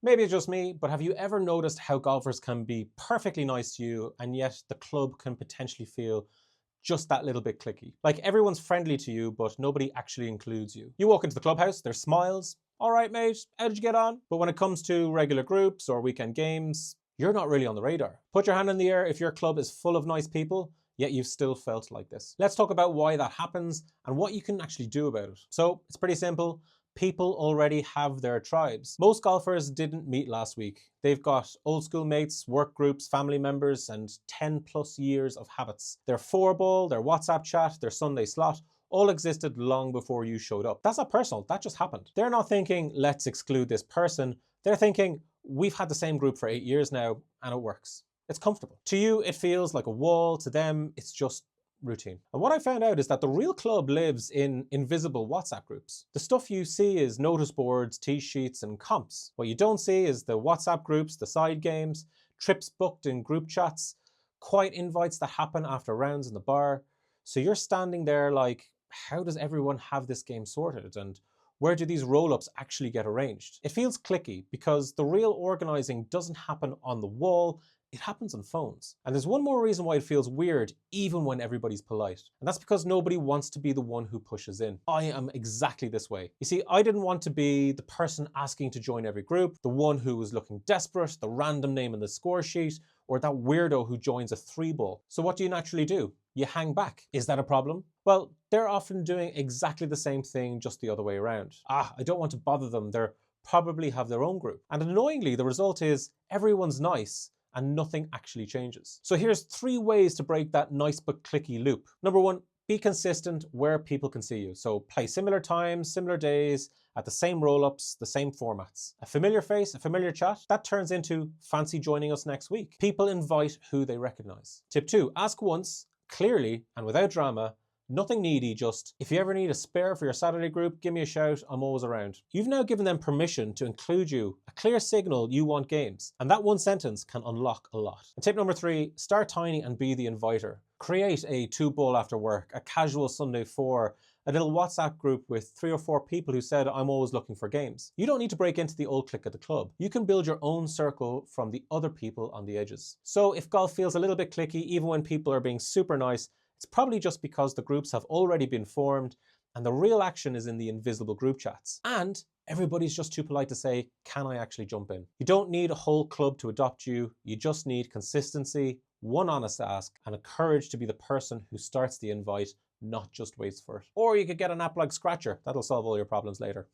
Maybe it's just me, but have you ever noticed how golfers can be perfectly nice to you and yet the club can potentially feel just that little bit clicky? Like everyone's friendly to you, but nobody actually includes you. You walk into the clubhouse, there's smiles. All right, mate, how did you get on? But when it comes to regular groups or weekend games, you're not really on the radar. Put your hand in the air if your club is full of nice people, yet you've still felt like this. Let's talk about why that happens and what you can actually do about it. So it's pretty simple. People already have their tribes. Most golfers didn't meet last week. They've got old school mates, work groups, family members, and 10 plus years of habits. Their four ball, their WhatsApp chat, their Sunday slot, all existed long before you showed up. That's not personal, that just happened. They're not thinking, let's exclude this person. They're thinking, we've had the same group for 8 years now, and it works. It's comfortable. To you, it feels like a wall. To them, it's just routine. And what I found out is that the real club lives in invisible WhatsApp groups. The stuff you see is notice boards, tee sheets, and comps. What you don't see is the WhatsApp groups, the side games, trips booked in group chats, quiet invites that happen after rounds in the bar. So you're standing there like, how does everyone have this game sorted? And where do these roll-ups actually get arranged? It feels clicky because the real organizing doesn't happen on the wall, it happens on phones. And there's one more reason why it feels weird, even when everybody's polite. And that's because nobody wants to be the one who pushes in. I am exactly this way. You see, I didn't want to be the person asking to join every group, the one who was looking desperate, the random name in the score sheet, or that weirdo who joins a three ball. So what do you naturally do? You hang back. Is that a problem? Well, they're often doing exactly the same thing, just the other way around. I don't want to bother them. They're probably have their own group. And annoyingly, the result is everyone's nice and nothing actually changes. So here's 3 ways to break that nice but clicky loop. Number 1, be consistent where people can see you. So play similar times, similar days, at the same roll-ups, the same formats. A familiar face, a familiar chat, that turns into fancy joining us next week. People invite who they recognize. Tip 2, ask once, clearly and without drama. Nothing needy, just, if you ever need a spare for your Saturday group, give me a shout, I'm always around. You've now given them permission to include you, a clear signal you want games. And that one sentence can unlock a lot. And tip number 3, start tiny and be the inviter. Create a 2-ball after work, a casual Sunday 4, a little WhatsApp group with 3 or 4 people who said, I'm always looking for games. You don't need to break into the old clique at the club. You can build your own circle from the other people on the edges. So if golf feels a little bit clicky, even when people are being super nice, it's probably just because the groups have already been formed and the real action is in the invisible group chats. And everybody's just too polite to say, can I actually jump in? You don't need a whole club to adopt you. You just need consistency, one honest ask, and a courage to be the person who starts the invite, not just waits for it. Or you could get an app like Scratcher. That'll solve all your problems later.